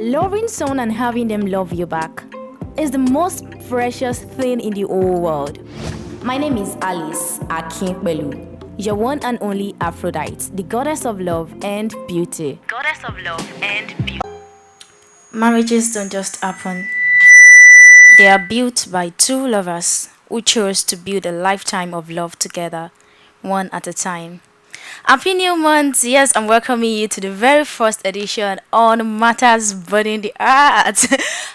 Loving someone and having them love you back is the most precious thing in the whole world. My name is Alice Akinpelu, your one and only Aphrodite, the goddess of love and beauty. Goddess of love and beauty. Marriages don't just happen. They are built by two lovers who chose to build a lifetime of love together, one at a time. Happy New Month! Yes, I'm welcoming you to the very first edition on Matters Burning the Heart.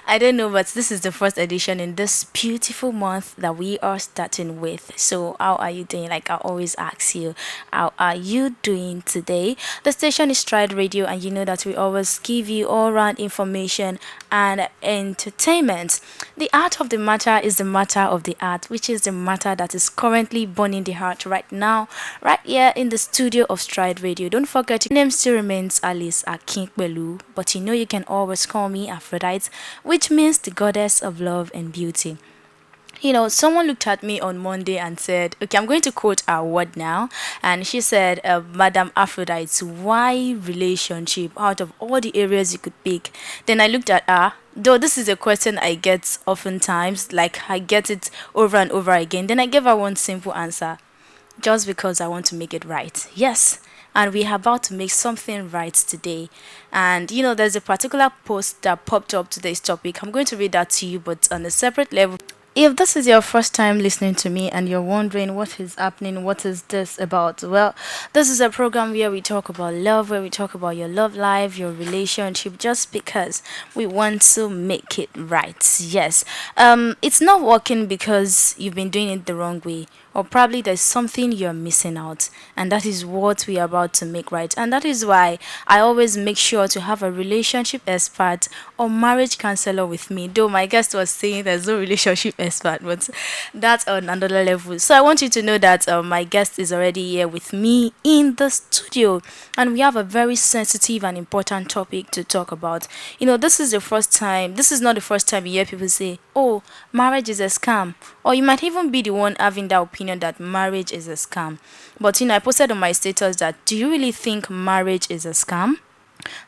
I don't know, but this is the first edition in this beautiful month that we are starting with. So, how are you doing? Like I always ask you, how are you doing today? The station is Stride Radio, and you know that we always give you all round information and entertainment. The art of the matter is the matter of the art, which is the matter that is currently burning the heart right now, right here in the studio of Stride Radio. Don't forget, your name still remains Alice Akinpelu, but you know you can always call me Aphrodite, which means the goddess of love and beauty. You know, someone looked at me on Monday and said, okay, I'm going to quote our word now. And she said, Madam Aphrodite, why relationship out of all the areas you could pick? Then I looked at her, though this is a question I get oftentimes, like I get it over and over again. Then I gave her one simple answer, just because I want to make it right. Yes. And we're about to make something right today. And you know, there's a particular post that popped up today's topic. I'm going to read that to you, but on a separate level. If this is your first time listening to me and you're wondering what is happening, what is this about? Well, this is a program where we talk about love, where we talk about your love life, your relationship, just because we want to make it right. Yes. It's not working because you've been doing it the wrong way, or probably there's something you're missing out, and that is what we are about to make right. And that is why I always make sure to have a relationship expert or marriage counselor with me, though my guest was saying there's no relationship expert, but that's on another level. So I want you to know that my guest is already here with me in the studio, and we have a very sensitive and important topic to talk about. You know, this is not the first time you hear people say, oh, marriage is a scam, or you might even be the one having that opinion that marriage is a scam. But you know, I posted on my status that, do you really think marriage is a scam?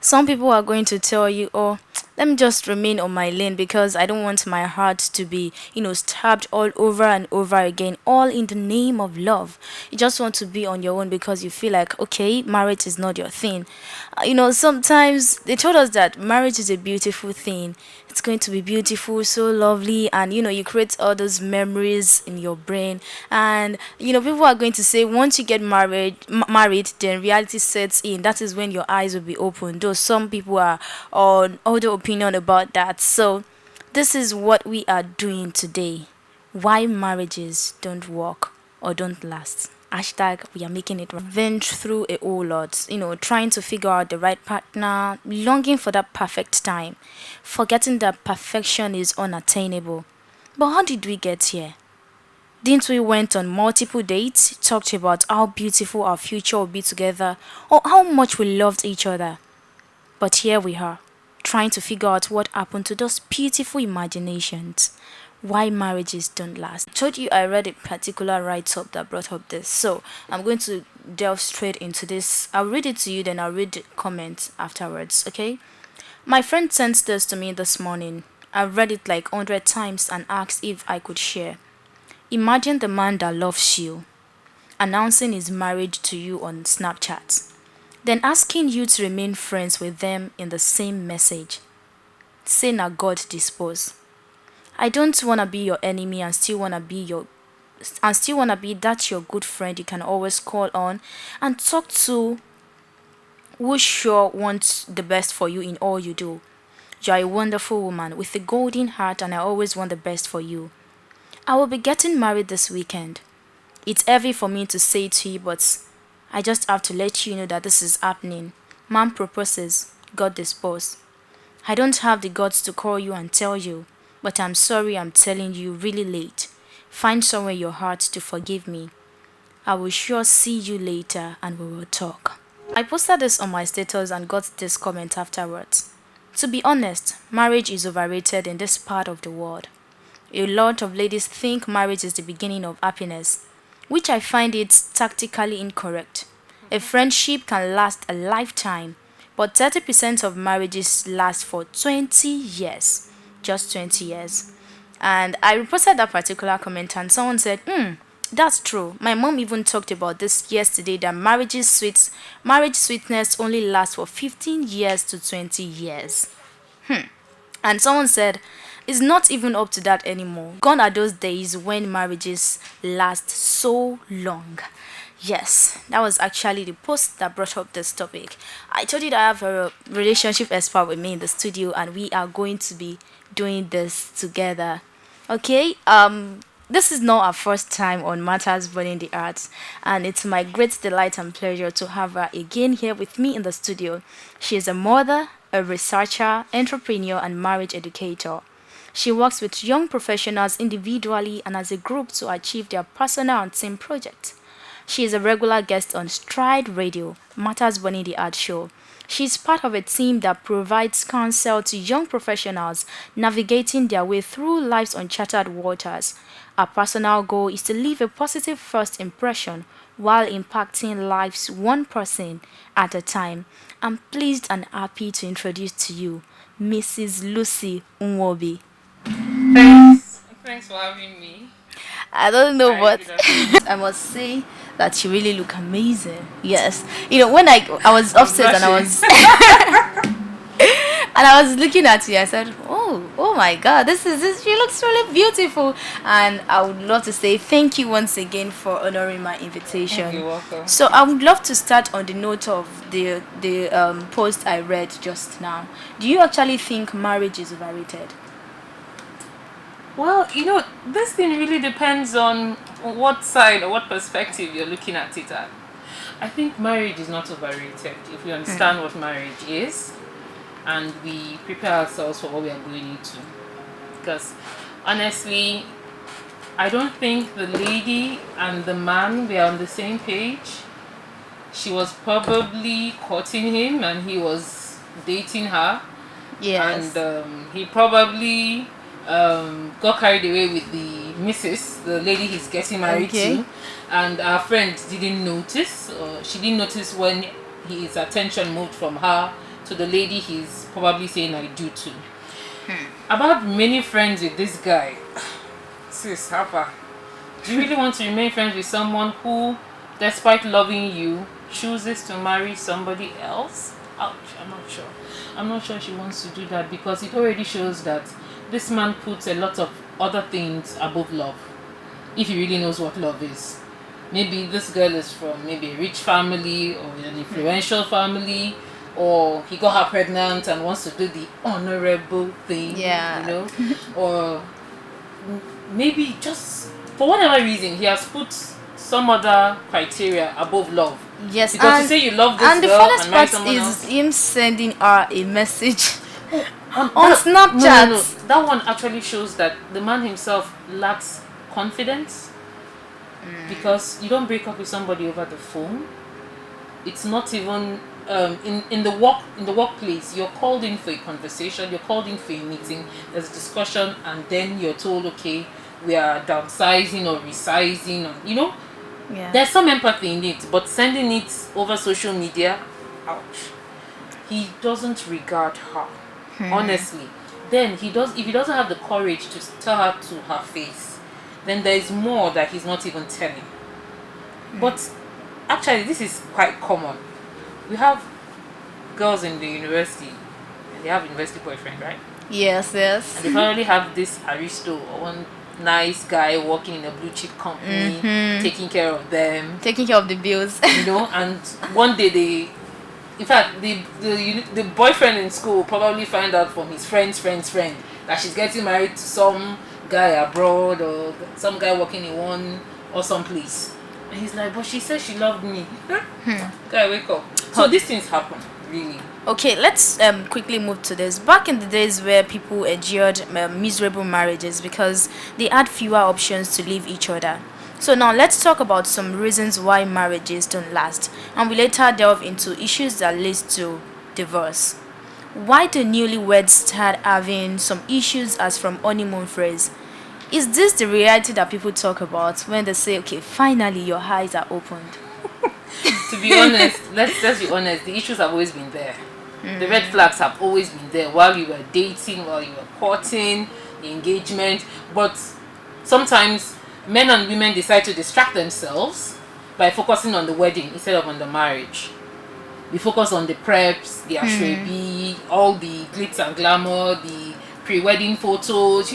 Some people are going to tell you, oh, let me just remain on my lane because I don't want my heart to be, stabbed all over and over again, all in the name of love. You just want to be on your own because you feel like, okay, marriage is not your thing. Sometimes they told us that marriage is a beautiful thing. It's going to be beautiful, so lovely, and you create all those memories in your brain. And people are going to say once you get married, then reality sets in. That is when your eyes will be open. Though some people are on other opinion about that. So this is what we are doing today. Why marriages don't work or don't last. Hashtag we are making it right. Went through a whole lot, trying to figure out the right partner, longing for that perfect time, forgetting that perfection is unattainable. But how did we get here? Didn't we went on multiple dates, talked about how beautiful our future will be together, or how much we loved each other? But here we are, trying to figure out what happened to those beautiful imaginations. Why marriages don't last. I told you I read a particular write-up that brought up this, so I'm going to delve straight into this. I'll read it to you, then I'll read the comments afterwards, okay? My friend sent this to me this morning. I've read it like 100 times and asked if I could share. Imagine the man that loves you, announcing his marriage to you on Snapchat, then asking you to remain friends with them in the same message. Say na God dispose. I don't want to be your enemy and still want to be that your good friend you can always call on and talk to, who sure wants the best for you in all you do. You're a wonderful woman with a golden heart, and I always want the best for you. I will be getting married this weekend. It's heavy for me to say it to you, but I just have to let you know that this is happening. Man proposes, God dispose. I don't have the guts to call you and tell you, but I'm sorry I'm telling you really late. Find somewhere in your heart to forgive me. I will sure see you later and we will talk. I posted this on my status and got this comment afterwards. To be honest, marriage is overrated in this part of the world. A lot of ladies think marriage is the beginning of happiness, which I find it tactically incorrect. A friendship can last a lifetime, but 30% of marriages last for 20 years. Just 20 years. And I reposted that particular comment, and someone said, that's true. My mom even talked about this yesterday that marriage sweetness only lasts for 15 years to 20 years. And someone said, it's not even up to that anymore. Gone are those days when marriages last so long. Yes, that was actually the post that brought up this topic. I told you that I have a relationship expert with me in the studio, and we are going to be doing this together. Okay, this is not our first time on Matters Burning the Arts, and it's my great delight and pleasure to have her again here with me in the studio. She is a mother, a researcher, entrepreneur, and marriage educator. She works with young professionals individually and as a group to achieve their personal and team projects. She is a regular guest on Stride Radio, Matters Burning the Art Show. She is part of a team that provides counsel to young professionals navigating their way through life's uncharted waters. Our personal goal is to leave a positive first impression while impacting lives one person at a time. I'm pleased and happy to introduce to you Mrs. Lucy Nwobi. Thanks for having me. I don't know what I must say that you really look amazing. Yes, when I was upstairs and I was and I was looking at you, I said, oh my God, this. She looks really beautiful, and I would love to say thank you once again for honoring my invitation. You're welcome. So I would love to start on the note of the post I read just now. Do you actually think marriage is overrated? Well, this thing really depends on what side or what perspective you're looking at it at. I think marriage is not overrated if we understand what marriage is and we prepare ourselves for what we are going into. Because honestly, I don't think the lady and the man were on the same page. She was probably courting him and he was dating her. Yes. And he probably got carried away with the lady he's getting married to, and our friend didn't notice, or she didn't notice when his attention moved from her to the lady he's probably saying I do to. About many friends with this guy, sis, how far? Do you really want to remain friends with someone who, despite loving you, chooses to marry somebody else? Ouch, I'm not sure she wants to do that, because it already shows that this man puts a lot of other things above love, if he really knows what love is. Maybe this girl is from maybe a rich family or an influential family, or he got her pregnant and wants to do the honorable thing, or maybe just for whatever reason he has put some other criteria above love. Yes, because you say you love this and girl the funnest and marry part someone is else. him sending her a message on Snapchat. No. That one actually shows that the man himself lacks confidence, because you don't break up with somebody over the phone. It's not even in the workplace. You're called in for a conversation. You're called in for a meeting. There's a discussion, and then you're told, okay, we are downsizing or resizing, or there's some empathy in it. But sending it over social media, ouch. He doesn't regard her. Honestly, then if he doesn't have the courage to tell her to her face, then there is more that he's not even telling. But actually, this is quite common. We have girls in the university, and they have university boyfriend, right? Yes. And they probably have this aristo or one nice guy working in a blue chip company, taking care of them, taking care of the bills. And one day in fact, the boyfriend in school will probably find out from his friend's friend that she's getting married to some guy abroad, or some guy working in one or some place. And he's like, but she said she loved me. Guy, wake up. So these things happen, really. Okay, let's quickly move to this. Back in the days where people endured miserable marriages because they had fewer options to leave each other. So now let's talk about some reasons why marriages don't last, and we later delve into issues that lead to divorce. Why do newlyweds start having some issues as from honeymoon phase? Is this the reality that people talk about when they say, okay, finally your eyes are opened? To be honest, let's be honest, the issues have always been there. The red flags have always been there while you were dating, while you were courting, the engagement. But sometimes men and women decide to distract themselves by focusing on the wedding instead of on the marriage. We focus on the preps, the ashrebi, all the glitz and glamour, the pre-wedding photos,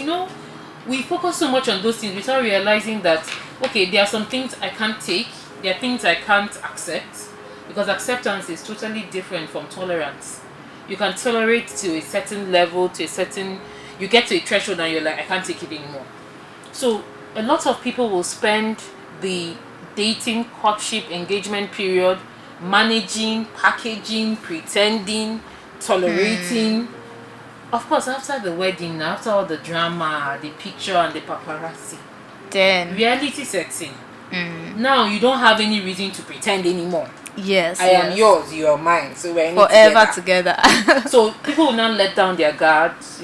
we focus so much on those things without realizing that, okay, there are some things I can't take, there are things I can't accept, because acceptance is totally different from tolerance. You can tolerate to a certain level, you get to a threshold and you're like, I can't take it anymore. So a lot of people will spend the dating, courtship, engagement period managing, packaging, pretending, tolerating. Of course, after the wedding, after all the drama, the picture and the paparazzi, then reality sets in. Now you don't have any reason to pretend anymore. Yes, I am yours, you are mine, so we're forever together. So people will not let down their guards,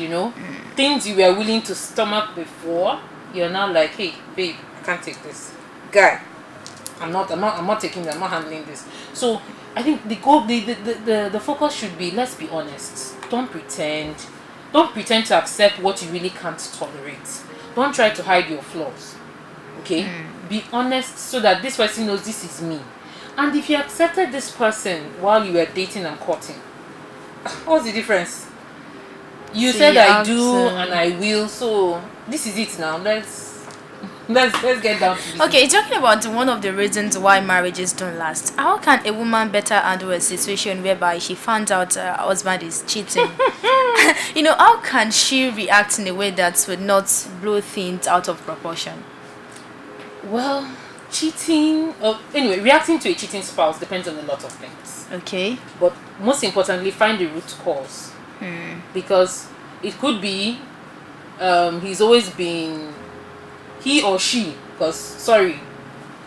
things you were willing to stomach before, you're now like, hey babe, I can't take this. Guy, I'm not taking this, I'm not handling this. So I think the focus should be, let's be honest. Don't pretend to accept what you really can't tolerate. Don't try to hide your flaws. Okay? Be honest so that this person knows this is me. And if you accepted this person while you were dating and courting, what's the difference? You said I do and I will, so this is it now. Let's get down to business. Okay, talking about one of the reasons why marriages don't last. How can a woman better handle a situation whereby she finds out her husband is cheating? How can she react in a way that would not blow things out of proportion? Well, reacting to a cheating spouse depends on a lot of things. Okay. But most importantly, find the root cause. Because it could be he's always been, he or she, because sorry,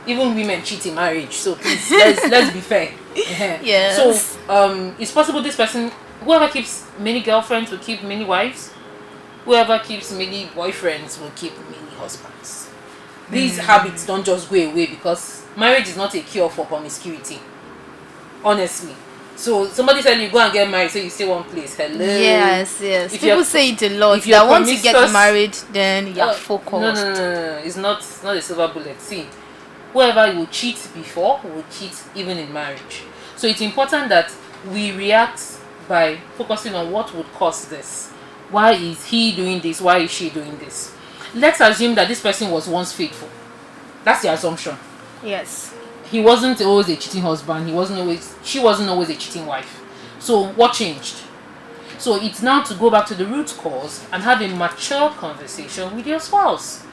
even women cheat in marriage, so please let's be fair. Yes. So it's possible this person, whoever keeps many girlfriends will keep many wives, whoever keeps many boyfriends will keep many husbands. These habits don't just go away, because marriage is not a cure for promiscuity, honestly. So somebody said you go and get married, so you stay one place. Hello. Yes. People say it a lot. If you want to get married, then you're focused. No. It's not a silver bullet. See, whoever will cheat before will cheat even in marriage. So it's important that we react by focusing on what would cause this. Why is he doing this? Why is she doing this? Let's assume that this person was once faithful. That's the assumption. Yes. He wasn't always a cheating husband. She wasn't always a cheating wife. So what changed? So it's now to go back to the root cause and have a mature conversation with your spouse.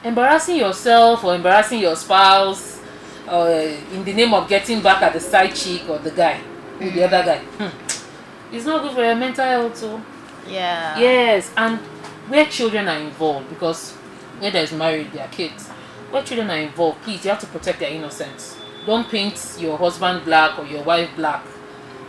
Embarrassing yourself or embarrassing your spouse in the name of getting back at the side chick or the guy, with the other guy. It's not good for your mental health too. Yeah. Yes, and where children are involved, because where there's marriage, there are kids. Where children are involved, please, you have to protect their innocence. Don't paint your husband black or your wife black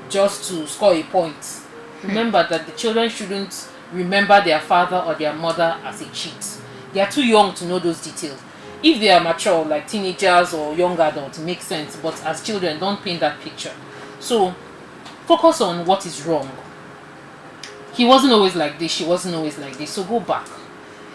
just to score a point. Remember that the children shouldn't remember their father or their mother as a cheat. They are too young to know those details. If they are mature, like teenagers or young adults, it makes sense. But as children, don't paint that picture. So focus on what is wrong. He wasn't always like this, she wasn't always like this. So go back.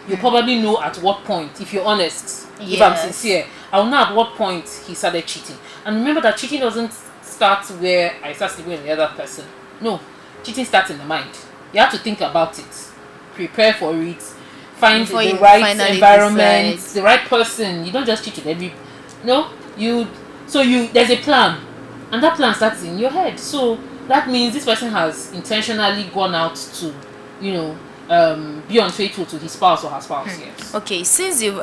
You'll probably know at what point, if you're honest. Yes. If I'm sincere, I'll know at what point he started cheating. And remember that cheating doesn't start where I start sleeping with the other person. No, cheating starts in the mind. You have to think about it, prepare for it, find the right environment, the right person. You don't just cheat with every. No, there's a plan, and that plan starts in your head. So that means this person has intentionally gone out to, be unfaithful to his spouse or her spouse. Yes. Okay, since you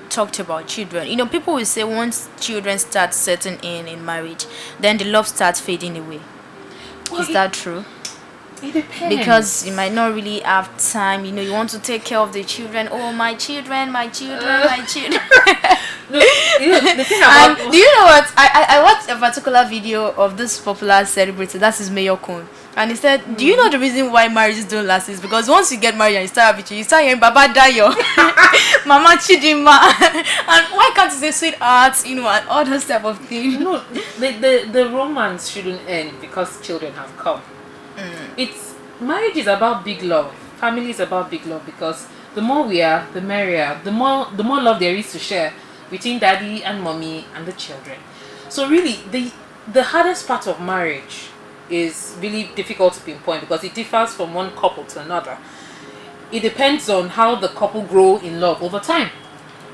talked about children, people will say once children start setting in marriage, then the love starts fading away. Well, is that true? It depends. Because you might not really have time. You want to take care of the children. Oh, my children. No, the thing about do you know what? I watched a particular video of this popular celebrity. That is Mayor Kun. And he said, do you know the reason why marriages don't last is because once you get married and you start having, you start hearing Baba Dayo, Mama Chidima, and why can't you say sweetheart, and all those type of things? No, the romance shouldn't end because children have come. It's marriage is about big love. Family is about big love because the more we are, the merrier. The more love there is to share between daddy and mommy and the children. So really, the hardest part of marriage is really difficult to pinpoint because it differs from one couple to another. It depends on how the couple grow in love over time.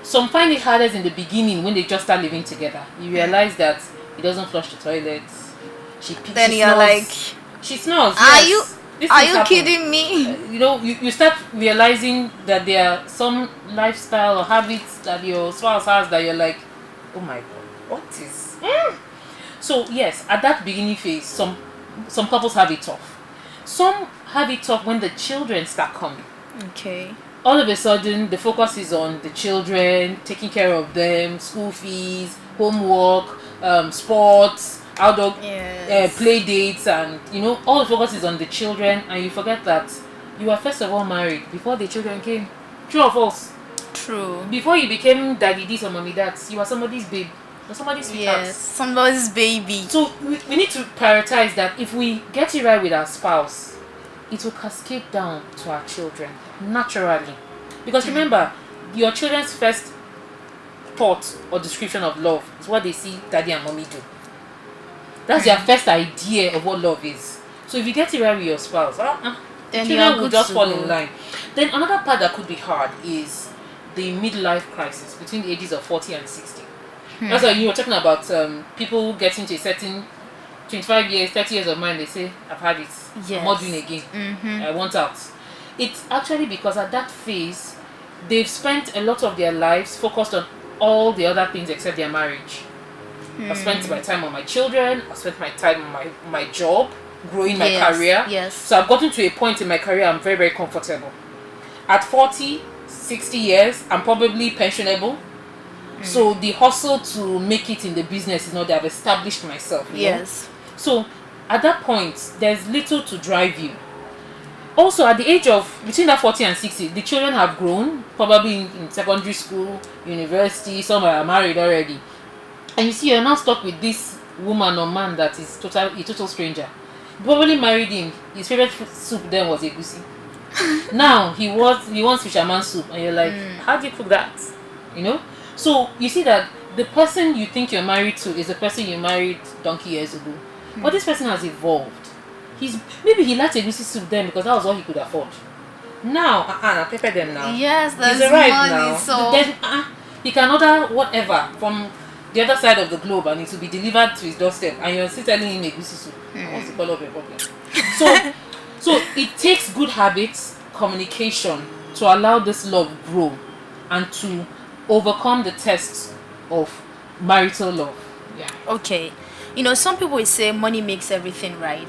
Some find it hardest in the beginning when they just start living together. You realize that he doesn't flush the toilets. Then she you're snores. like, She snores. are Yes. These are things you happen. kidding me? You start realizing that there are some lifestyle or habits that your spouse has that you're like, oh my god, what is? So yes, at that beginning phase, some couples have it tough. Some have it tough when the children start coming. Okay. All of a sudden, the focus is on the children, taking care of them, school fees, homework, sports, outdoor Yes. play dates, and all the focus is on the children, and you forget that you were first of all married before the children came. True or false? True. Before you became daddy this or mommy that, you were somebody's babe or somebody's sweetheart. Yes. Somebody's baby. So we need to prioritize that. If we get it right with our spouse, it will cascade down to our children naturally. Because remember, your children's first thought or description of love is what they see daddy and mommy do. That's their first idea of what love is. So if you get it right with your spouse, Then children you are will good just to fall go. in line. Then another part that could be hard is the midlife crisis between the ages of 40 and 60. That's why you were talking about people getting to a certain 25 years, 30 years of marriage, they say, I've had it. I'm not doing again. I want out. It's actually because at that phase, they've spent a lot of their lives focused on all the other things except their marriage. I've spent my time on my children. I've spent my time on my job, growing my career. Yes. So I've gotten to a point in my career I'm very, very comfortable. At 40, 60 years, I'm probably pensionable. So the hustle to make it in the business is not that I've established myself. you know? Yes. So at that point, there's little to drive you. Also, at the age of between that 40 and 60, the children have grown, probably in secondary school, university, some are married already. And you see, you're now stuck with this woman or man that is a total stranger. You probably married him. His favorite soup then was egusi. Now he wants fisherman soup, and you're like, how do you cook that? So you see that the person you think you're married to is the person you married donkey years ago. But this person has evolved. Maybe he liked egusi soup then because that was all he could afford. Now, pepper them now. Yes, there's He's arrived money, now. so Then, he can order whatever from the other side of the globe and it will be delivered to his doorstep, and you're still telling him egusi soup. What's the color of your problem? So it takes good habits, communication to allow this love grow and to overcome the tests of marital love. Yeah. okay. Some people will say money makes everything right.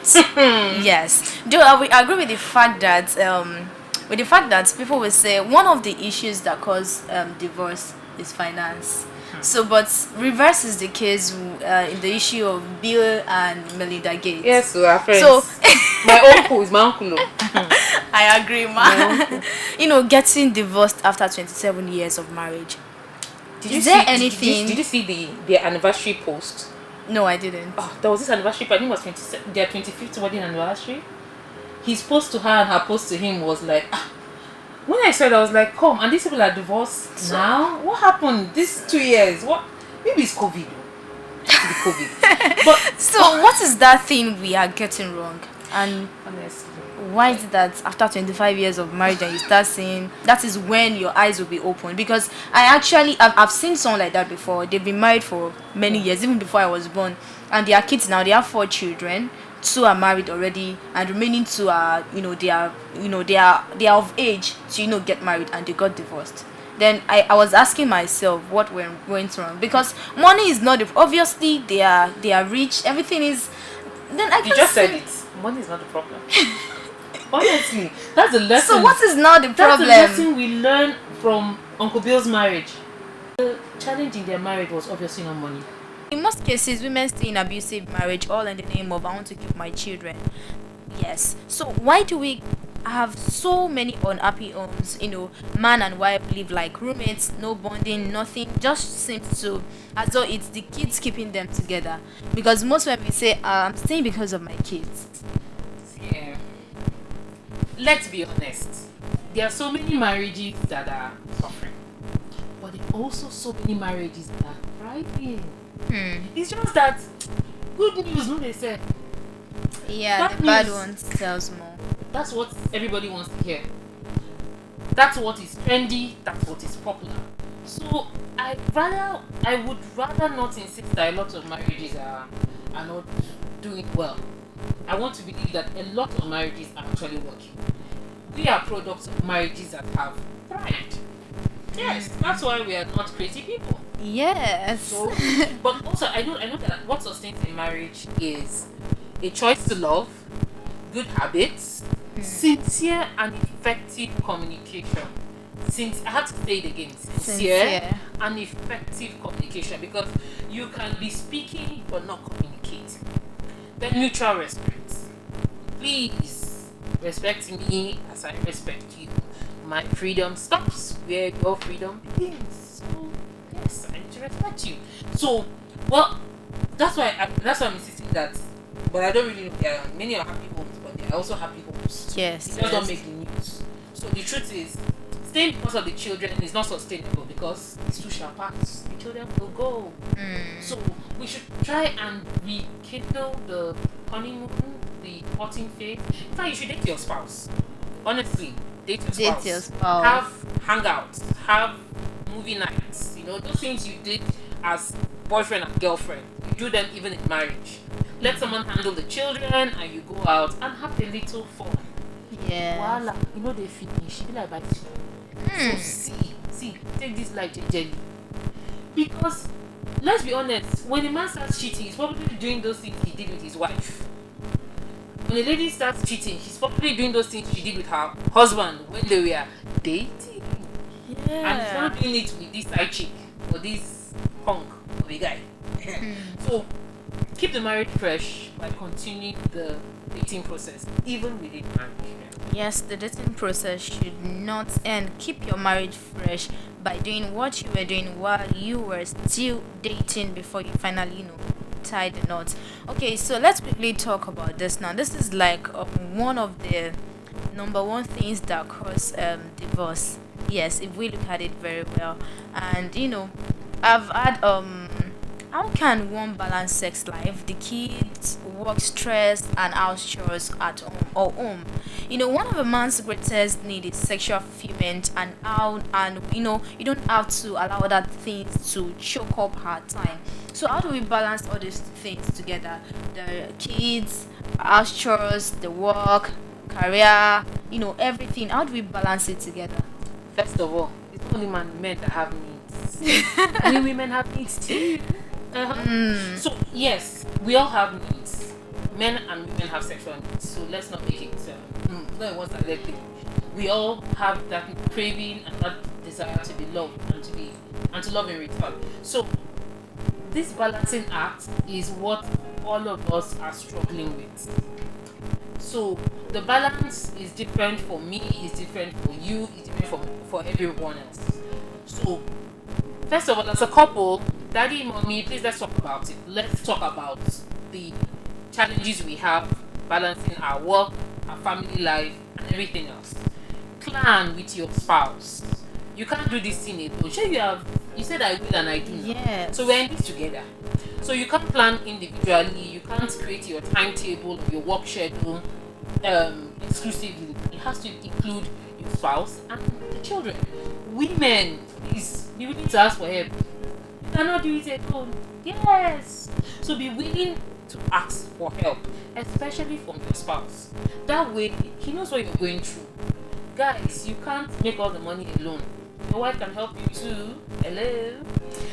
Yes. Though I will agree with the fact that people will say one of the issues that cause divorce is finance. So, but reverse is the case in the issue of Bill and Melinda Gates. Yes, so our friends. So, my uncle is my uncle. I agree, ma. Getting divorced after 27 years of marriage. Is there anything? Did you see their anniversary post? No, I didn't. Oh, there was this anniversary, I think it was their 25th wedding anniversary. His post to her and her post to him was like, when I saw it, I was like, come, and these people are divorced now? What happened? These 2 years? What? Maybe it's COVID. It has to be COVID. But So, what is that thing we are getting wrong? And honestly, why is it that after 25 years of marriage and you start saying that is when your eyes will be open? Because I've seen someone like that before. They've been married for many years, even before I was born, and they are kids now. They have 4 children. 2 are married already, and remaining 2 are they are of age to get married, and they got divorced. Then I was asking myself what went wrong, because money is not obviously they are rich, everything is. Then I you just said it. Money is not the problem. Honestly, that's the lesson. So what is now the That's problem? the lesson we learned from Uncle Bill's marriage. The challenge in their marriage was obviously not money. In most cases, women stay in abusive marriage all in the name of I want to keep my children. Yes. So why do we have so many unhappy homes? Man and wife live like roommates, no bonding, nothing. Just seems to as though it's the kids keeping them together. Because most women say, I'm staying because of my kids. Yeah. Let's be honest. There are so many marriages that are suffering, but there are also so many marriages that are thriving. It's just that good news, no, they say. Yeah, That the bad means- ones tells more. That's what everybody wants to hear. That's what is trendy. That's what is popular. So I would rather not insist that a lot of marriages are not doing well. I want to believe that a lot of marriages are actually working. We are products of marriages that have thrived. Yes, that's why we are not crazy people. Yes. So, but also I know that what sustains a marriage is a choice to love, good habits, sincere and effective communication. I have to say it again. Sincere and effective communication, because you can be speaking but not communicating. Then mutual respect. Please respect me as I respect you. My freedom stops where your freedom begins. So yes, I need to respect you. So, well, that's why I'm insisting that. But I don't really know. There are many are happy homes, but there are also happy homes. Yes. It just don't make the news. So the truth is, staying because of the children is not sustainable, because these two shall pass. The children will go. So we should try and rekindle the honeymoon, the courting phase. In fact, you should date your spouse. Honestly, date your spouse. Date your spouse. Have hangouts. Have movie nights. You know, those things you did as boyfriend and girlfriend. You do them even in marriage. Let someone handle the children, and you go out and have a little fun. Yeah. Voila, you know they finish. She be like bicycle. So see, take this like jelly. Because let's be honest, when a man starts cheating, he's probably doing those things he did with his wife. When a lady starts cheating, she's probably doing those things she did with her husband when they were dating. And she's not doing it with this side chick or this punk of a guy. So keep the marriage fresh by continuing the dating process, even within marriage. Yes, the dating process should not end. Keep your marriage fresh by doing what you were doing while you were still dating before you finally, tied the knot. Okay, so let's quickly talk about this now. This is like one of the number one things that cause divorce. Yes, if we look at it very well. And I've had how can one balance sex life, the kids, work stress, and house chores at home or home? One of a man's greatest need is sexual fulfillment, and you don't have to allow other things to choke up her time. So how do we balance all these things together? The kids, house chores, the work, career, everything. How do we balance it together? First of all, it's only men that have needs. We women have needs too. So yes, we all have needs. Men and women have sexual needs. So let's not make it no one sided thing. We all have that craving and that desire to be loved and to love in return. So this balancing act is what all of us are struggling with. So the balance is different for me, is different for you, is different for everyone else. So first of all, as a couple, daddy, mommy, please let's talk about it. Let's talk about the challenges we have balancing our work, our family life, and everything else. Plan with your spouse. You can't do this thing alone. Sure, you said I will and I do now. Yes. So we're in this together. So you can't plan individually. You can't create your timetable or your work schedule exclusively. It has to include your spouse and the children. Women, please be willing to ask for help. You cannot do it alone. Yes. So be willing to ask for help, especially from your spouse. That way, he knows what you're going through. Guys, you can't make all the money alone. Your wife can help you too. Hello.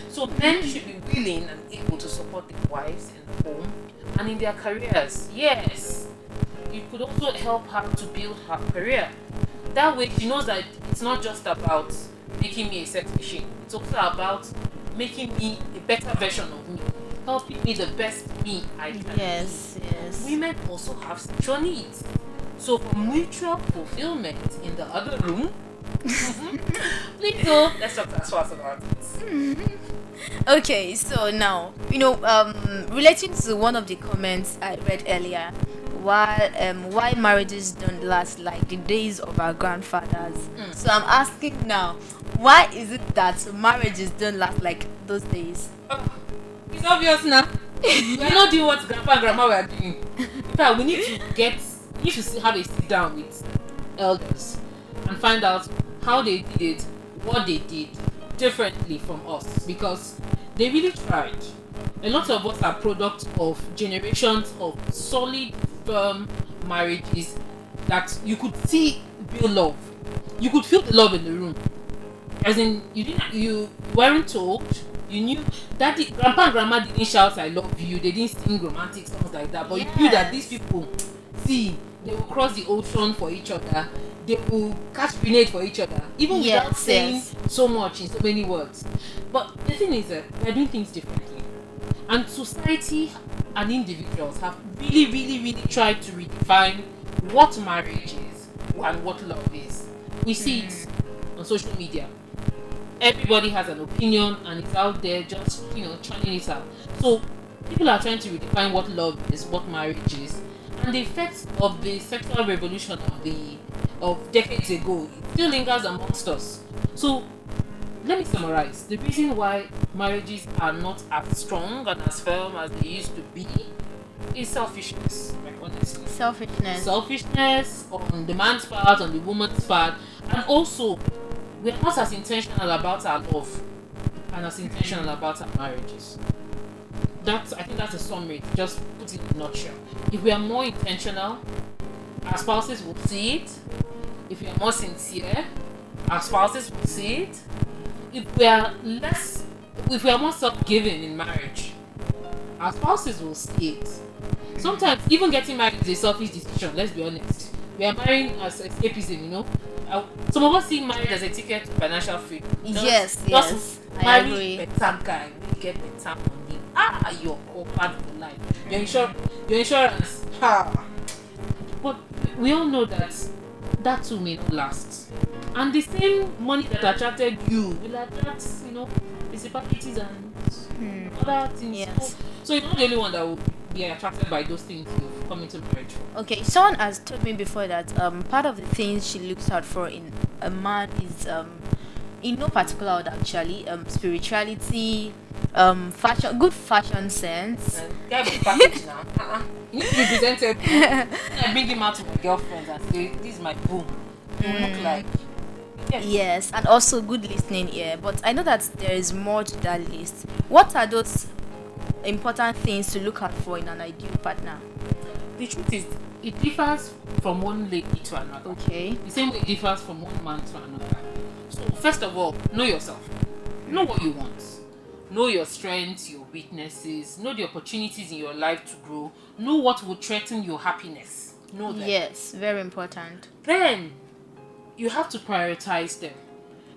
So men should be willing and able to support their wives in the home and in their careers. Yes. You could also help her to build her career. That way she knows that it's not just about making me a sex machine. It's also about making me a better version of me. Helping me the best me I can Yes, be. yes. Women also have sexual needs. So for mutual fulfillment in the other room, please go. Let's talk to us about it. Okay, so now relating to one of the comments I read earlier, why marriages don't last like the days of our grandfathers. So I'm asking now, why is it that marriages don't last like those days? It's obvious now. We're not doing what grandpa and grandma were doing. In fact, we need to have a sit down with elders and find out how they did it, what they did differently from us, because they really tried. A lot of us are products of generations of solid, firm marriages that you could see real love. You could feel the love in the room. As in, you weren't told. You knew that grandpa and grandma didn't shout "I love you." They didn't sing romantic songs like that. But you knew that these people, they will cross the ocean for each other. They will catch grenade for each other, even without saying so much in so many words. But the thing is that they're doing things differently, and society and individuals have really, really, really tried to redefine what marriage is and what love is. We see it on social media. Everybody has an opinion and it's out there just churning it out. So people are trying to redefine what love is, what marriage is, and the effects of the sexual revolution of decades ago still lingers amongst us. So let me summarize. The reason why marriages are not as strong and as firm as they used to be is selfishness. Like, honestly, selfishness on the man's part, on the woman's part, and also we're not as intentional about our love and as intentional about our marriages. I think that's a summary. Just put it in a nutshell. If we are more intentional, our spouses will see it. If we are more sincere, our spouses will see it. If we are more self-giving in marriage, our spouses will see it. Sometimes even getting married is a selfish decision. Let's be honest. We are marrying as escapism, Some of us see marriage as a ticket to financial freedom. Yes. I agree. Better guy, we get better money. You're covered for life. Your insurance. But we all know that too may not last. And the same money that attracted you will attract, municipalities and other things. Yes. So you're not the only one that will be attracted by those things you've come into marriage for. Okay, someone has told me before that part of the things she looks out for in a man is in no particular order actually, spirituality, fashion, good fashion sense. Get a package now. You need to be presented. I bring him out to my girlfriends and say, "This is my boom." You look like. Yes, and also good listening ear. But I know that there is more to that list. What are those important things to look out for in an ideal partner? The truth is, it differs from one lady to another. Okay. The same way it differs from one man to another. So first of all, know yourself. Know what you want. Know your strengths, your weaknesses. Know the opportunities in your life to grow. Know what will threaten your happiness. Know them. Yes, very important. Then you have to prioritize them,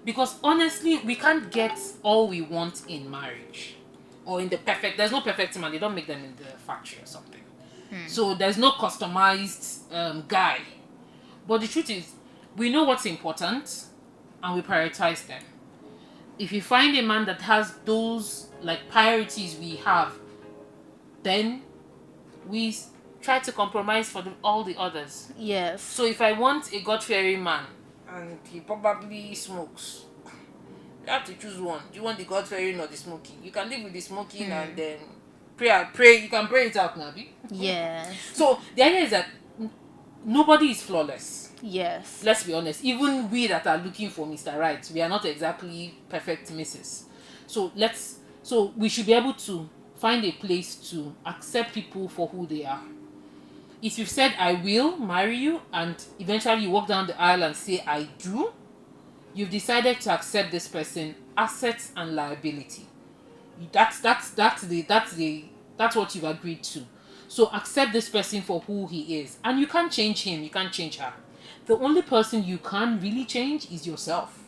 because honestly, we can't get all we want in marriage or in there's no perfect man. They don't make them in the factory or something. So there's no customized guy. But the truth is, we know what's important and we prioritize them. If you find a man that has those priorities we have, then we try to compromise for all the others. Yes. So if I want a God-fearing man and he probably smokes, you have to choose one. Do you want the God-fearing or the smoking? You can live with the smoking and then pray. You can pray it out, Nabi. Yes. So the idea is that nobody is flawless. Yes. Let's be honest. Even we that are looking for Mr. Right, we are not exactly perfect misses. So we should be able to find a place to accept people for who they are. If you've said I will marry you and eventually you walk down the aisle and say I do, you've decided to accept this person, assets and liability. That's what you've agreed to. So accept this person for who he is. And you can't change him, you can't change her. The only person you can really change is yourself.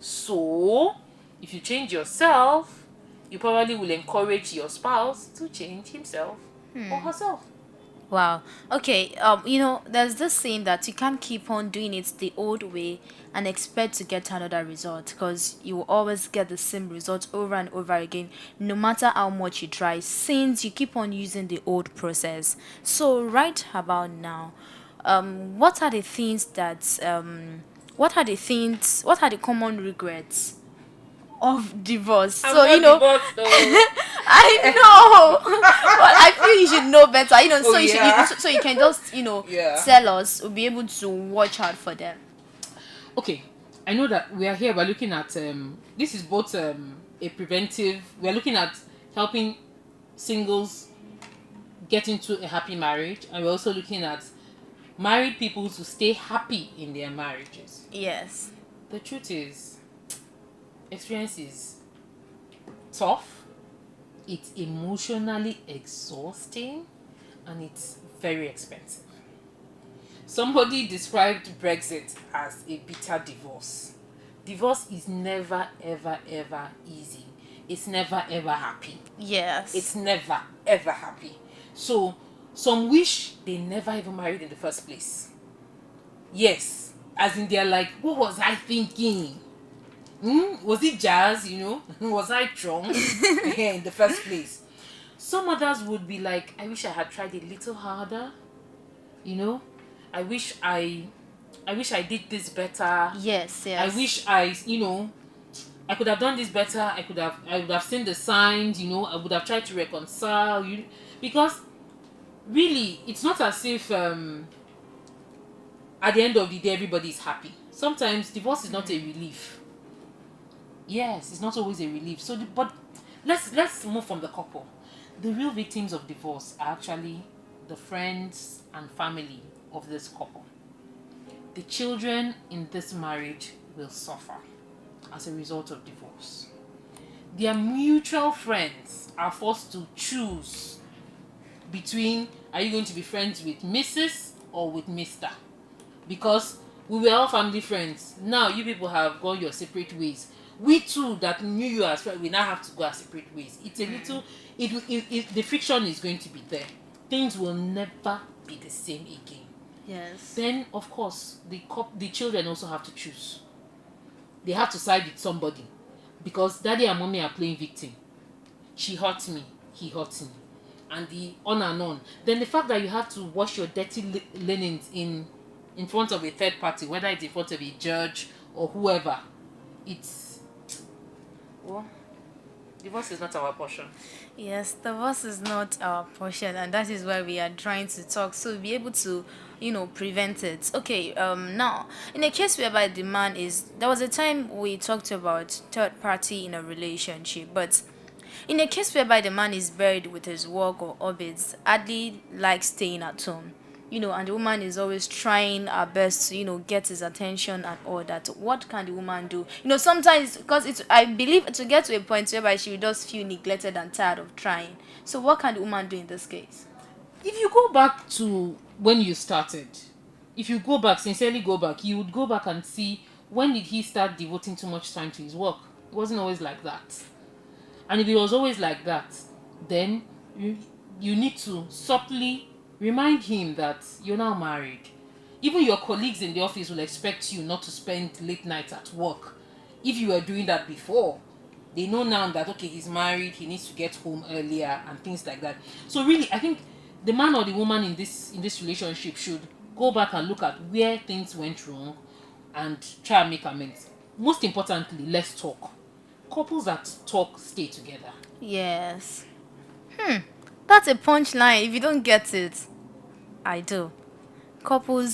So if you change yourself, you probably will encourage your spouse to change himself or herself. Wow. Okay. There's this saying that you can't keep on doing it the old way and expect to get another result, because you will always get the same result over and over again, no matter how much you try, since you keep on using the old process. So right about now, what are the things that what are the common regrets of divorce? I'm So not divorced though. I know, but I feel you should know better. Oh So you should, yeah. so you can just, Yeah. tell us. We'll be able to watch out for them. Okay, I know that we are here. We're looking at this is both a preventive. We're looking at helping singles get into a happy marriage, and we're also looking at married people to stay happy in their marriages. Yes. The truth is, experience is tough. It's emotionally exhausting, and it's very expensive. Somebody described Brexit as a bitter divorce. Divorce is never, ever, ever easy. It's never, ever happy. Yes. It's never, ever happy. So, some wish they never even married in the first place. Yes. As in, they're like, what was I thinking? Was it jazz, Was I drunk in the first place? Some others would be like, I wish I had tried a little harder. I wish I did this better. Yes. I wish I could have done this better. I would have seen the signs, I would have tried to reconcile because really it's not as if at the end of the day everybody is happy. Sometimes divorce is not a relief. Yes, it's not always a relief. But let's move from the couple. The real victims of divorce are actually the friends and family of this couple. The children in this marriage will suffer as a result of divorce. Their mutual friends are forced to choose between, are you going to be friends with Mrs. or with Mr.? Because we were all family friends. Now you people have gone your separate ways. We too that knew you as friends, we now have to go our separate ways. It's a little, the friction is going to be there. Things will never be the same again. Yes. Then of course the children also have to choose. They have to side with somebody, because daddy and mommy are playing victim. She hurt me, he hurt me, and the on and on. Then the fact that you have to wash your dirty linens in front of a third party, whether it's in front of a judge or whoever, it's, well, divorce is not our portion. Yes, divorce is not our portion, and that is why we are trying to talk, so we'll be able to, prevent it. Okay, now, in a case whereby the man is, there was a time we talked about third party in a relationship, but in a case whereby the man is buried with his work or hobbies, hardly likes staying at home, and the woman is always trying her best to, get his attention and all that. What can the woman do? Sometimes, because I believe to get to a point whereby she will just feel neglected and tired of trying. So what can the woman do in this case? If you go back to when you started, if you go back, sincerely go back, you would go back and see, when did he start devoting too much time to his work? It wasn't always like that. And if it was always like that, then you need to subtly remind him that you're now married. Even your colleagues in the office will expect you not to spend late nights at work. If you were doing that before, they know now that, okay, he's married, he needs to get home earlier and things like that. So really, I think the man or the woman in this relationship should go back and look at where things went wrong and try and make amends. Most importantly, let's talk. Couples that talk stay together. Yes. That's a punchline. If you don't get it, I do. Couple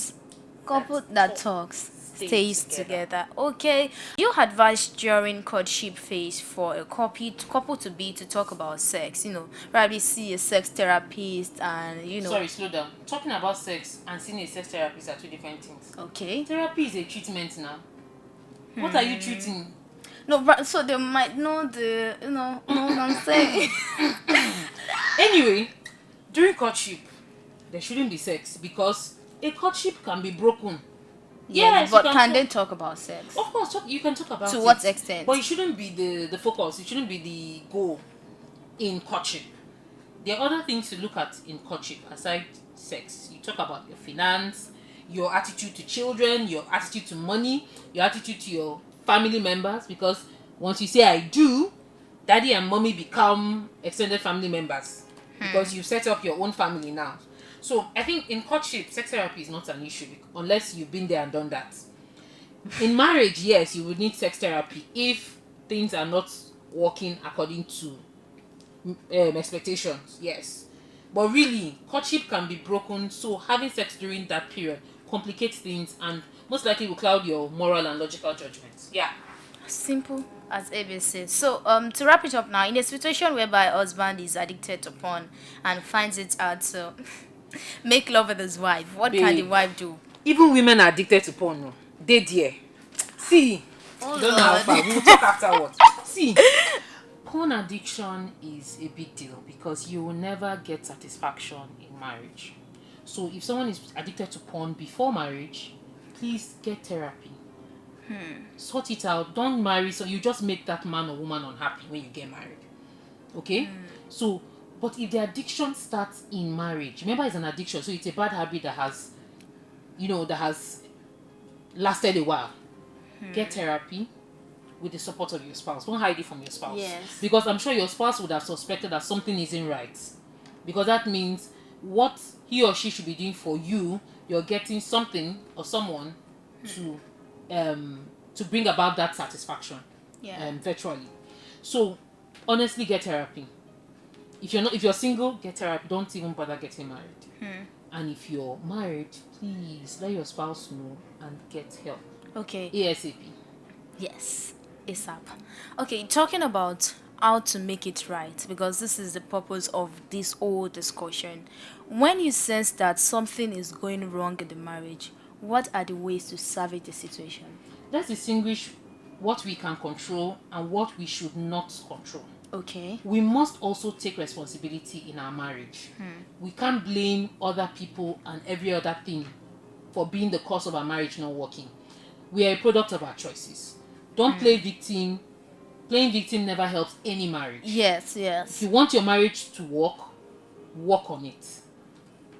that talks stays together. Okay. You advise during courtship phase for a couple to be to talk about sex. Probably see a sex therapist and. Sorry, slow down. Talking about sex and seeing a sex therapist are two different things. Okay. Therapy is a treatment now. What are you treating? No, but so they might know know what I'm saying. Anyway, during courtship, there shouldn't be sex, because a courtship can be broken. Yes, but can they talk about sex? Of course, you can talk about it. To what extent? But it shouldn't be the focus. It shouldn't be the goal in courtship. There are other things to look at in courtship aside sex. You talk about your finance, your attitude to children, your attitude to money, your attitude to your family members, because once you say I do, daddy and mommy become extended family members because you set up your own family now. So I think in courtship, sex therapy is not an issue unless you've been there and done that. In marriage, yes, you would need sex therapy if things are not working according to expectations, yes. But really, courtship can be broken, so having sex during that period complicates things and most likely will cloud your moral and logical judgments. Yeah. Simple as ABC. So, to wrap it up now, in a situation whereby a husband is addicted to porn and finds it hard to make love with his wife, what can the Babe, wife do? even women are addicted to porn. No, they dear. See, Oh, don't know how Lord. far. We'll talk afterwards. See, porn addiction is a big deal because you will never get satisfaction in marriage. So if someone is addicted to porn before marriage, please get therapy. Sort it out. Don't marry so you just make that man or woman unhappy when you get married. Okay? So, but if the addiction starts in marriage, remember it's an addiction, so it's a bad habit that has, that has lasted a while. Get therapy with the support of your spouse. Don't hide it from your spouse. Yes. Because I'm sure your spouse would have suspected that something isn't right. Because that means what he or she should be doing for you, you're getting something or someone to bring about that satisfaction. Yeah. Virtually. So honestly, get therapy. If you're single, get therapy. Don't even bother getting married. And if you're married, please let your spouse know and get help Okay. ASAP. Yes, ASAP. Okay, talking about how to make it right, because this is the purpose of this whole discussion. When you sense that something is going wrong in the marriage, what are the ways to salvage the situation? Let's distinguish what we can control and what we should not control. Okay. We must also take responsibility in our marriage. We can't blame other people and every other thing for being the cause of our marriage not working. We are a product of our choices. Don't play victim. Playing victim never helps any marriage. Yes, If yes. you want your marriage to work on it.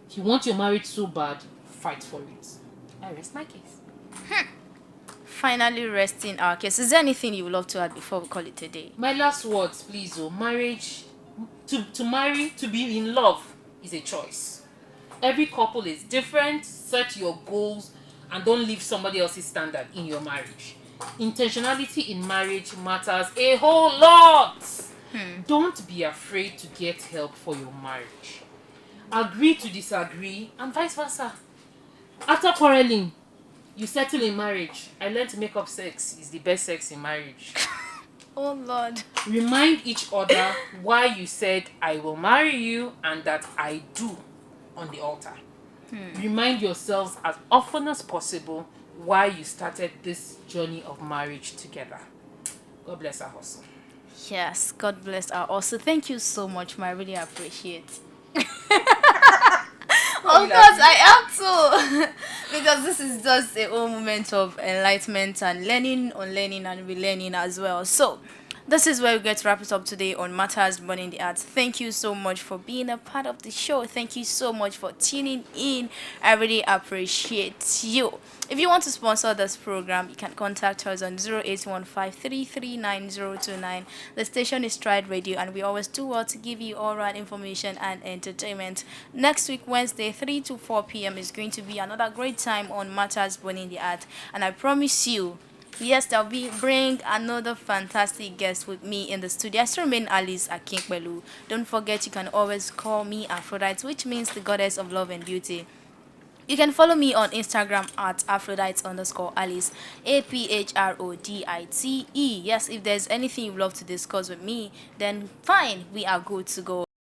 If you want your marriage so bad, fight for it. I rest my case. Finally resting our case. Is there anything you would love to add before we call it a day? My last words, please. Marriage, to marry, to be in love is a choice. Every couple is different. Set your goals and don't leave somebody else's standard in your marriage. Intentionality in marriage matters a whole lot. Don't be afraid to get help for your marriage. Agree to disagree and vice versa. After quarreling, you settle in marriage. I learned to make up sex is the best sex in marriage. Oh, Lord. Remind each other why you said I will marry you and that I do on the altar. Remind yourselves as often as possible why you started this journey of marriage together. God bless our hustle. Yes, God bless our also. Thank you so much, I really appreciate. Of course, I have to. Because this is just a whole moment of enlightenment and learning, unlearning, and relearning as well. So, this is where we get to wrap it up today on Matters Burning the Arts. Thank you so much for being a part of the show. Thank you so much for tuning in. I really appreciate you. If you want to sponsor this program, you can contact us on 0815339029. The station is Stride Radio, and we always do well to give you all right information and entertainment. Next week, Wednesday, 3 to 4 p.m. is going to be another great time on Matters Burning the Art. And I promise you, yes, I'll be bring another fantastic guest with me in the studio. I still remain Alice Akinkbelu. Don't forget, you can always call me Aphrodite, which means the goddess of love and beauty. You can follow me on Instagram at Aphrodite_Alice, APHRODITE. Yes, if there's anything you'd love to discuss with me, then fine, we are good to go.